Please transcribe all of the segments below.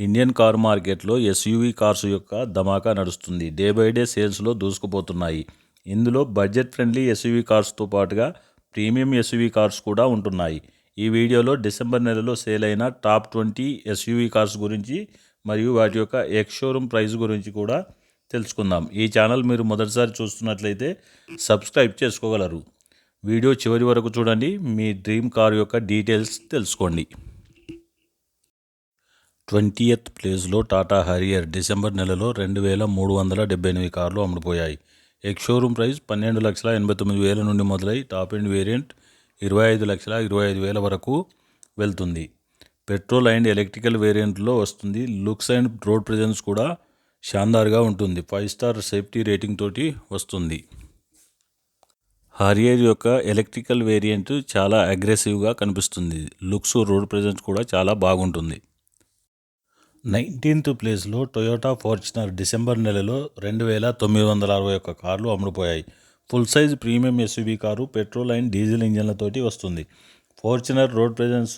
Indian car మార్కెట్లో SUV cars యొక్క ధమాకా నడుస్తుంది. డే బై డే సేల్స్లో దూసుకుపోతున్నాయి. ఇందులో బడ్జెట్ ఫ్రెండ్లీ ఎస్యూవీ కార్స్తో పాటుగా ప్రీమియం ఎస్యూవీ కార్స్ కూడా ఉంటున్నాయి. ఈ వీడియోలో డిసెంబర్ నెలలో సేల్ అయిన టాప్ 20 ఎస్యూవీ కార్స్ గురించి మరియు వాటి యొక్క ఎక్స్ షోరూమ్ ప్రైస్ గురించి కూడా తెలుసుకుందాం. ఈ ఛానల్ మీరు మొదటిసారి చూస్తున్నట్లయితే సబ్స్క్రైబ్ చేసుకోగలరు. వీడియో చివరి వరకు చూడండి. మీ డ్రీమ్ కార్ యొక్క డీటెయిల్స్ తెలుసుకోండి. 20th ప్లేస్లో టాటా హరియర్ డిసెంబర్ నెలలో 2,378 కార్లు అమ్ముడుపోయాయి. ఎక్స్ షోరూమ్ ప్రైస్ 12,89,000 నుండి మొదలై టాప్ ఎండ్ వేరియంట్ 25,25,000 వరకు వెళ్తుంది. పెట్రోల్ అండ్ ఎలక్ట్రికల్ వేరియంట్లో వస్తుంది. లుక్స్ అండ్ రోడ్ ప్రెజెన్స్ కూడా షాన్దార్గా ఉంటుంది. 5 స్టార్ సేఫ్టీ రేటింగ్ తోటి వస్తుంది. హారియర్ యొక్క ఎలక్ట్రికల్ వేరియంట్ చాలా అగ్రెసివ్గా కనిపిస్తుంది. లుక్స్, రోడ్ ప్రెజెన్స్ కూడా చాలా బాగుంటుంది. 19th ప్లేస్లో టొయోటా ఫార్చునర్ డిసెంబర్ నెలలో 2,961 కార్లు అమ్ముడుపోయాయి. Full size premium SUV car petrol and diesel ఇంజన్లతోటి వస్తుంది. ఫార్చునర్ రోడ్ ప్రెజెన్స్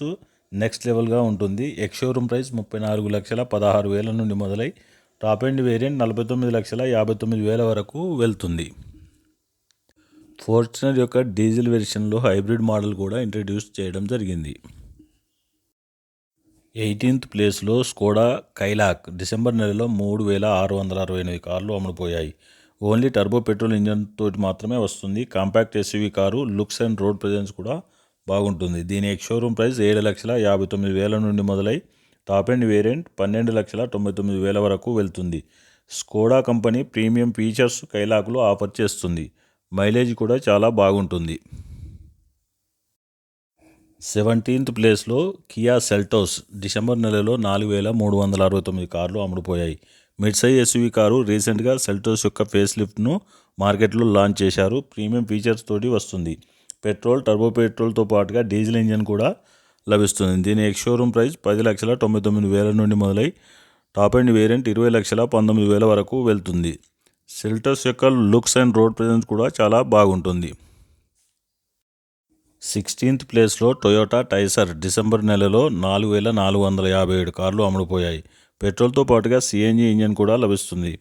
నెక్స్ట్ లెవెల్గా ఉంటుంది. ఎక్స్ షోరూమ్ ప్రైస్ 34,16,000 నుండి మొదలై టాప్ ఎండ్ వేరియంట్ 49,59,000 వరకు వెళ్తుంది. ఫార్చునర్ యొక్క డీజిల్ వెర్షన్లో హైబ్రిడ్ మోడల్ కూడా ఇంట్రడ్యూస్ చేయడం జరిగింది. 18th ప్లేస్లో స్కోడా కైలాక్ డిసెంబర్ నెలలో 3,668 కార్లు అమ్ముడుపోయాయి. ఓన్లీ టర్బో పెట్రోల్ ఇంజన్ తోటి మాత్రమే వస్తుంది. Compact SUV car, looks and road presence కూడా బాగుంటుంది. దీని ఎక్స్ షోరూమ్ ప్రైస్ 7,59,000 నుండి మొదలై టాప్ ఎండ్ వేరియంట్ 12,99,000 వరకు వెళ్తుంది. స్కోడా కంపెనీ ప్రీమియం ఫీచర్స్ కైలాక్లో ఆఫర్ చేస్తుంది. మైలేజ్ కూడా చాలా బాగుంటుంది. 17th ప్లేస్లో కియా సెల్టోస్ డిసెంబర్ నెలలో 4,369 కార్లు అమ్ముడుపోయాయి. మిడ్ సైజ్ ఎస్యూవీ కారు రీసెంట్గా సెల్టోస్ యొక్క ఫేస్ లిఫ్ట్ను మార్కెట్లో లాంచ్ చేశారు. ప్రీమియం ఫీచర్స్ తోటి వస్తుంది. పెట్రోల్, టర్బో పెట్రోల్తో పాటుగా డీజిల్ ఇంజన్ కూడా లభిస్తుంది. దీని ఎక్స్ షోరూమ్ ప్రైస్ 10,99,000 నుండి మొదలై టాప్ ఎండ్ వేరియంట్ 20,19,000 వరకు వెళ్తుంది. సెల్టోస్ యొక్క లుక్స్ అండ్ రోడ్ ప్రెజెన్స్ కూడా చాలా బాగుంటుంది. 16th ప్లేస్లో టొయోటా టైసర్ డిసెంబర్ నెలలో 4,457 కార్లు అమ్ముడుపోయాయి. పెట్రోల్తో పాటుగా సిఎన్జి ఇంజన్ కూడా లభిస్తుంది.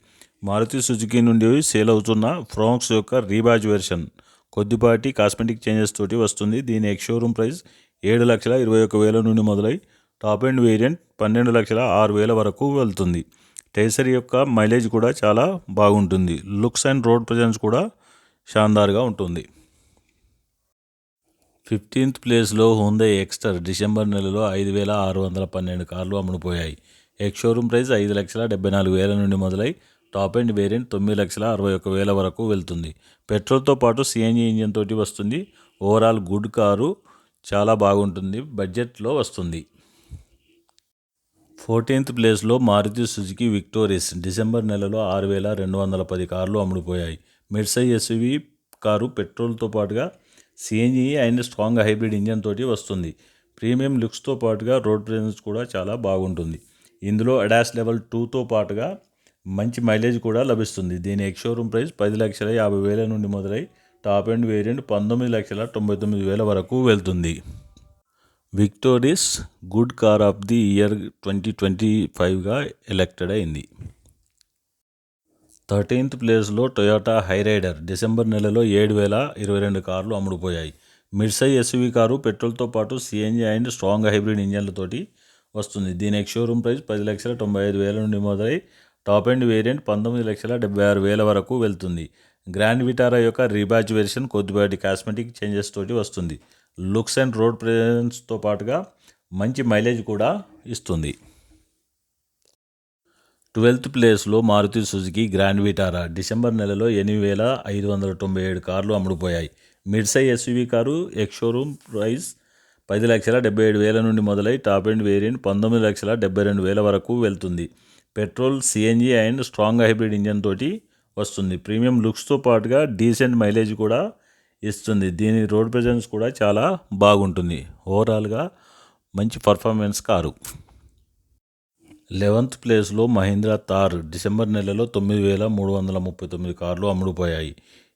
మారుతి సుజుకి నుండి సేల్ అవుతున్న ఫ్రాంక్స్ యొక్క రీబాజ్ వెర్షన్ కొద్దిపాటి కాస్మెటిక్ చేంజెస్ తోటి వస్తుంది. దీని ఎక్స్ షోరూమ్ ప్రైస్ 7,21,000 నుండి మొదలై టాప్ ఎండ్ వేరియంట్ 12,06,000 వరకు వెళ్తుంది. టైసర్ యొక్క మైలేజ్ కూడా చాలా బాగుంటుంది. లుక్స్ అండ్ రోడ్ ప్రెజెన్స్ కూడా షాన్దార్గా ఉంటుంది. 15th ప్లేస్లో హ్యుందాయ్ ఎక్స్టర్ డిసెంబర్ నెలలో 5,612 కార్లు అమ్ముడుపోయాయి. ఎక్స్ షోరూమ్ ప్రైస్ 5,74,000 నుండి మొదలై టాప్ ఎండ్ వేరియంట్ 9,61,000 వరకు వెళ్తుంది. పెట్రోల్తో పాటు సిఎన్జి ఇంజన్ తోటి వస్తుంది. ఓవరాల్ గుడ్ కారు, చాలా బాగుంటుంది. బడ్జెట్లో వస్తుంది. 14th ప్లేస్లో మారుతి సుజుకి విక్టోరియస్ డిసెంబర్ నెలలో 6,210 కార్లు అమ్ముడుపోయాయి. మిడ్ సైజ్ ఎస్యూవీ కారు పెట్రోల్తో పాటుగా CNG and strong hybrid engine తోటి వస్తుంది. ప్రీమియం లుక్స్తో పాటుగా రోడ్ ప్రెజెన్స్ కూడా చాలా బాగుంటుంది. ఇందులో అడాస్ లెవెల్ 2తో పాటుగా మంచి మైలేజ్ కూడా లభిస్తుంది. దీని ఎక్స్ షోరూమ్ ప్రైస్ 10,50,000 నుండి మొదలై టాప్ ఎండ్ వేరియంట్ 19,99,000 వరకు వెళ్తుంది. Victoris good car of the year 2025గా ఎలెక్టెడ్ అయింది. 13th ప్లేస్లో టొయోటా హైరైడర్ డిసెంబర్ నెలలో 7,022 కార్లు అమ్ముడుపోయాయి. మిడ్ సైజ్ ఎస్యూవీ కారు పెట్రోల్తో పాటు సిఎన్జి అండ్ స్ట్రాంగ్ హైబ్రిడ్ ఇంజన్లతోటి వస్తుంది. దీని ఎక్స్ షోరూమ్ ప్రైస్ 10,95,000 నుండి మొదలై టాప్ ఎండ్ వేరియంట్ 19,76,000 వరకు వెళ్తుంది. గ్రాండ్ విటారా యొక్క రీబాజ్ వెర్షన్ కొద్దిపాటి కాస్మెటిక్ చేంజెస్ తోటి వస్తుంది. లుక్స్ అండ్ రోడ్ ప్రెజెన్స్తో పాటుగా మంచి మైలేజ్ కూడా ఇస్తుంది. 12th ప్లేస్లో Maruti Suzuki Grand Vitara December నెలలో 8,597 కార్లు అమ్ముడుపోయాయి. Mid size SUV car ex showroom price 10,77,000 నుండి మొదలై టాప్ ఎండ్ వేరియంట్ 19,72,000 వరకు వెళ్తుంది. Petrol, CNG and strong hybrid engine తోటి వస్తుంది. ప్రీమియం లుక్స్తో పాటుగా డీసెంట్ మైలేజ్ కూడా ఇస్తుంది. దీని రోడ్ ప్రెజెన్స్ కూడా చాలా బాగుంటుంది. ఓవరాల్గా మంచి పర్ఫార్మెన్స్ కారు. 11th ప్లేస్లో మహీంద్రా థార్ డిసెంబర్ నెలలో 9,339 కార్లు అమ్ముడుపోయాయి.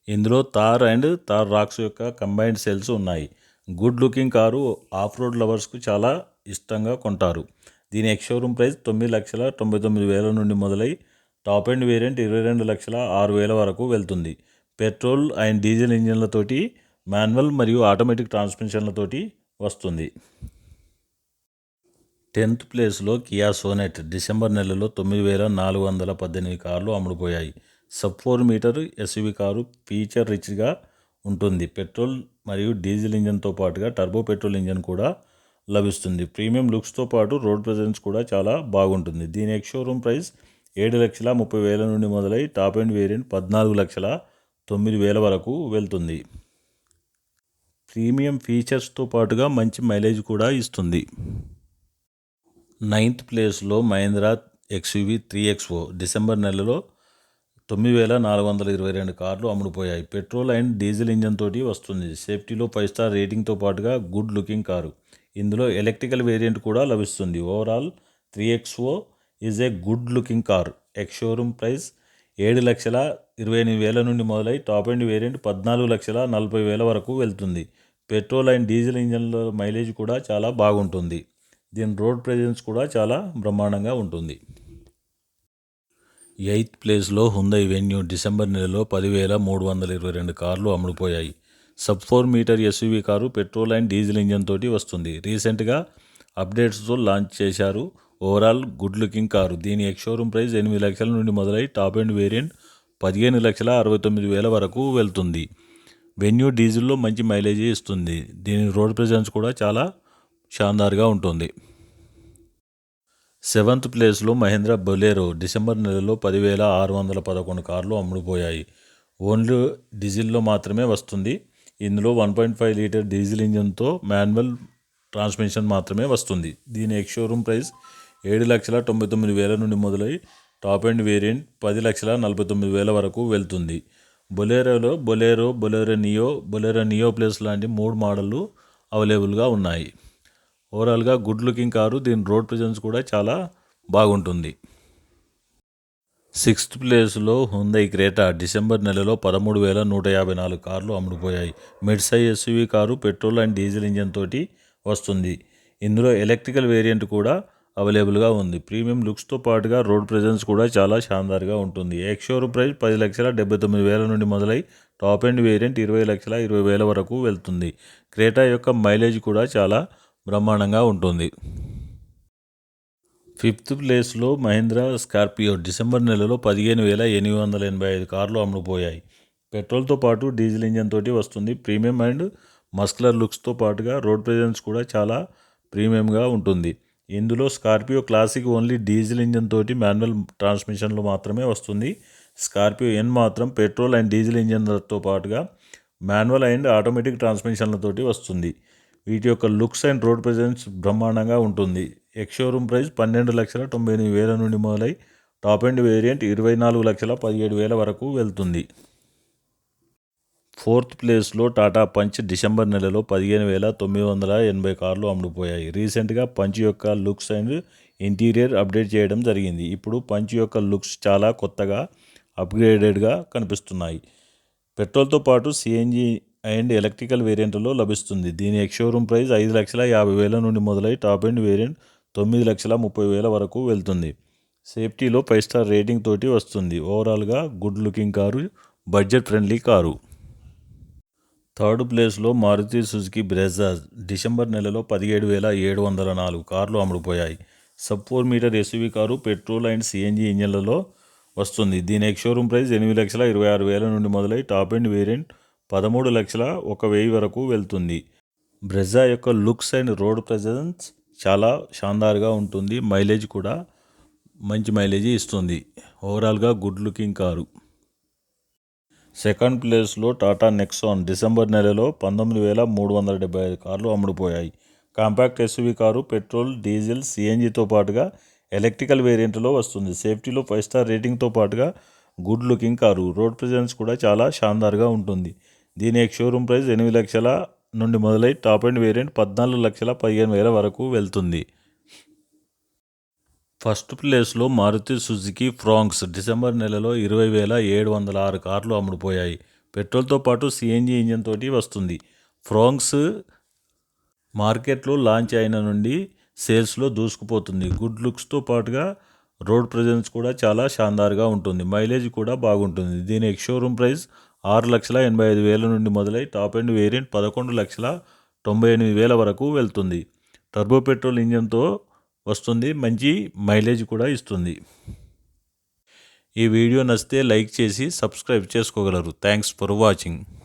ఇందులో థార్ అండ్ థార్ రాక్స్ యొక్క కంబైన్డ్ సేల్స్ ఉన్నాయి. Good looking car off road లవర్స్కు చాలా ఇష్టంగా కొంటారు. దీని ఎక్స్ షోరూమ్ ప్రైస్ 9,99,000 నుండి మొదలై టాప్ ఎండ్ వేరియంట్ 22,06,000 వరకు వెళ్తుంది. పెట్రోల్ అండ్ డీజిల్ ఇంజన్లతోటి మాన్యువల్ మరియు ఆటోమేటిక్ ట్రాన్స్మిషన్లతోటి వస్తుంది. 10th ప్లేస్లో కియా సోనెట్ డిసెంబర్ నెలలో 9,418 కార్లు అమ్ముడుపోయాయి. Sub 4 metre SUV car feature రిచ్గా ఉంటుంది. పెట్రోల్ మరియు డీజిల్ ఇంజన్తో పాటుగా టర్బో పెట్రోల్ ఇంజన్ కూడా లభిస్తుంది. ప్రీమియం లుక్స్తో పాటు రోడ్ ప్రెజెన్స్ కూడా చాలా బాగుంటుంది. దీని ఎక్స్ షోరూమ్ ప్రైస్ 7,30,000 నుండి మొదలై టాప్ ఎండ్ వేరియంట్ 14,09,000 వరకు వెళ్తుంది. ప్రీమియం ఫీచర్స్తో పాటుగా మంచి మైలేజ్ కూడా ఇస్తుంది. 9th ప్లేస్లో మహీంద్రా ఎక్స్యూవీ 3XO డిసెంబర్ నెలలో 9,422 కార్లు అమ్ముడుపోయాయి. పెట్రోల్ అండ్ డీజిల్ ఇంజన్ తోటి వస్తుంది. సేఫ్టీలో 5 స్టార్ రేటింగ్తో పాటుగా గుడ్ లుకింగ్ కారు. ఇందులో ఎలక్ట్రికల్ వేరియంట్ కూడా లభిస్తుంది. Overall 3XO is a good looking car. X showroom price 7,28,000 నుండి మొదలై టాప్ ఎండ్ వేరియంట్ 14,40,000 వరకు వెళ్తుంది. పెట్రోల్ అండ్ డీజిల్ ఇంజన్ల మైలేజ్ కూడా చాలా బాగుంటుంది. దీని రోడ్ ప్రెజెన్స్ కూడా చాలా బ్రహ్మాండంగా ఉంటుంది. 8th ప్లేస్లో హ్యుండై వెన్యూ డిసెంబర్ నెలలో 10,322 కార్లు అమ్ముడుపోయాయి. Sub 4 metre SUV car petrol and diesel engine తోటి వస్తుంది. రీసెంట్గా అప్డేట్స్తో లాంచ్ చేశారు. Overall good looking car. దీని ఎక్స్ షోరూమ్ ప్రైస్ 8 లక్షల నుండి మొదలై టాప్ ఎండ్ వేరియంట్ 15,69,000 వరకు వెళ్తుంది. వెన్యూ డీజిల్లో మంచి మైలేజీ ఇస్తుంది. దీని రోడ్ ప్రెజెన్స్ కూడా చాలా షాందార్గా ఉంటుంది. 7th ప్లేస్లో మహీంద్రా బొలెరో డిసెంబర్ నెలలో 10,611 కార్లు అమ్ముడుపోయాయి. ఓన్లీ డీజిల్లో మాత్రమే వస్తుంది. ఇందులో 1.5 లీటర్ డీజిల్ ఇంజన్తో మాన్యువల్ ట్రాన్స్మిషన్ మాత్రమే వస్తుంది. దీని ఎక్స్ షోరూమ్ ప్రైస్ 7,99,000 నుండి మొదలై టాప్ ఎండ్ వేరియంట్ 10,49,000 వరకు వెళ్తుంది. బొలెరోలో బొలెరో నియో ప్లస్ లాంటి 3 మోడళ్లు అవైలబుల్గా ఉన్నాయి. ఓవరాల్గా గుడ్ లుకింగ్ కారు. దీని రోడ్ ప్రెజెన్స్ కూడా చాలా బాగుంటుంది. 6th ప్లేస్లో హ్యుండై క్రెటా డిసెంబర్ నెలలో 13,154 కార్లు అమ్ముడుపోయాయి. Mid size SUV car petrol and diesel engine తోటి వస్తుంది. ఇందులో ఎలక్ట్రికల్ వేరియంట్ కూడా అవైలబుల్గా ఉంది. ప్రీమియం లుక్స్తో పాటుగా రోడ్ ప్రెజెన్స్ కూడా చాలా షాందార్గా ఉంటుంది. ఎక్స్ షోరూమ్ ప్రైస్ 10,79,000 నుండి మొదలై టాప్ ఎండ్ వేరియంట్ 20,20,000 వరకు వెళ్తుంది. క్రెటా యొక్క మైలేజ్ కూడా చాలా బ్రహ్మాండంగా ఉంటుంది. 5th ప్లేస్లో మహీంద్రా స్కార్పియో డిసెంబర్ నెలలో 15,885 కార్లు అమ్ముడుపోయాయి. పెట్రోల్తో పాటు డీజిల్ ఇంజన్ తోటి వస్తుంది. ప్రీమియం అండ్ మస్కులర్ లుక్స్తో పాటుగా రోడ్ ప్రెజెన్స్ కూడా చాలా ప్రీమియంగా ఉంటుంది. ఇందులో Scorpio classic only diesel engine తోటి మాన్యువల్ ట్రాన్స్మిషన్లో మాత్రమే వస్తుంది. స్కార్పియో ఎన్ మాత్రం పెట్రోల్ అండ్ డీజిల్ ఇంజన్లతో పాటుగా మాన్యువల్ అండ్ ఆటోమేటిక్ ట్రాన్స్మిషన్లతోటి వస్తుంది. వీటి యొక్క లుక్స్ అండ్ రోడ్ ప్రెజెన్స్ బ్రహ్మాండంగా ఉంటుంది. ఎక్స్ షోరూమ్ ప్రైస్ 12,98,000 నుండి మొదలై టాప్ ఎండ్ వేరియంట్ 24,17,000 వరకు వెళ్తుంది. 4th ప్లేస్లో టాటా పంచ్ డిసెంబర్ నెలలో 15,980 కార్లు అమ్ముడుపోయాయి. రీసెంట్గా పంచ్ యొక్క లుక్స్ అండ్ ఇంటీరియర్ అప్డేట్ చేయడం జరిగింది. ఇప్పుడు పంచ్ యొక్క లుక్స్ చాలా కొత్తగా అప్గ్రేడెడ్గా కనిపిస్తున్నాయి. పెట్రోల్తో పాటు సిఎన్జి అండ్ ఎలక్ట్రికల్ వేరియంట్లో లభిస్తుంది. దీని ఎక్స్ షోరూమ్ ప్రైస్ 5,50,000 నుండి మొదలై టాప్ ఎండ్ వేరియంట్ 9,30,000 వరకు వెళ్తుంది. సేఫ్టీలో 5 స్టార్ రేటింగ్ తోటి వస్తుంది. ఓవరాల్గా good looking car, budget friendly car. 3rd ప్లేస్లో మారుతి సుజుకి బ్రెజా డిసెంబర్ నెలలో 17,704 కార్లు అమ్ముడుపోయాయి. Sub 4 metre SUV car petrol and CNG ఇంజన్లలో వస్తుంది. దీని ఎక్స్ షోరూమ్ ప్రైస్ 8,26,000 నుండి మొదలై టాప్ ఎండ్ వేరియంట్ 13,01,000 వరకు వెళ్తుంది. బ్రెజా యొక్క లుక్స్ అండ్ రోడ్ ప్రెజెన్స్ చాలా షాందార్గా ఉంటుంది. మైలేజ్ కూడా మంచి మైలేజీ ఇస్తుంది. ఓవరాల్గా గుడ్ లుకింగ్ కారు. 2nd ప్లేస్లో టాటా నెక్సాన్ డిసెంబర్ నెలలో 19,375 కార్లు అమ్ముడుపోయాయి. Compact SUV car petrol, diesel, సిఎన్జితో పాటుగా ఎలక్ట్రికల్ వేరియంట్లో వస్తుంది. సేఫ్టీలో 5 స్టార్ రేటింగ్తో పాటుగా good looking car. Road presence కూడా చాలా షాందార్గా ఉంటుంది. దీని ఎక్స్ షోరూమ్ ప్రైస్ 8 లక్షల నుండి మొదలై టాప్ ఎండ్ వేరియంట్ 14,15,000 వరకు వెళ్తుంది. 1st ప్లేస్లో మారుతి సుజుకి ఫ్రాంక్స్ డిసెంబర్ నెలలో 20,706 కార్లు అమ్ముడుపోయాయి. పెట్రోల్తో పాటు సిఎన్జి ఇంజన్ తోటి వస్తుంది. ఫ్రాంక్స్ మార్కెట్లో లాంచ్ అయిన నుండి సేల్స్లో దూసుకుపోతుంది. గుడ్ లుక్స్తో పాటుగా రోడ్ ప్రెజెన్స్ కూడా చాలా షాన్దార్గా ఉంటుంది. మైలేజ్ కూడా బాగుంటుంది. దీని ఎక్స్-షోరూమ్ ప్రైస్ 6,85,000 నుండి మొదలై టాప్ ఎండ్ వేరియంట్ 11,98,000 వరకు వెళ్తుంది. టర్బో పెట్రోల్ ఇంజన్తో వస్తుంది. మంచి మైలేజ్ కూడా ఇస్తుంది. ఈ వీడియో నచ్చితే లైక్ చేసి సబ్స్క్రైబ్ చేసుకోగలరు. Thanks for watching.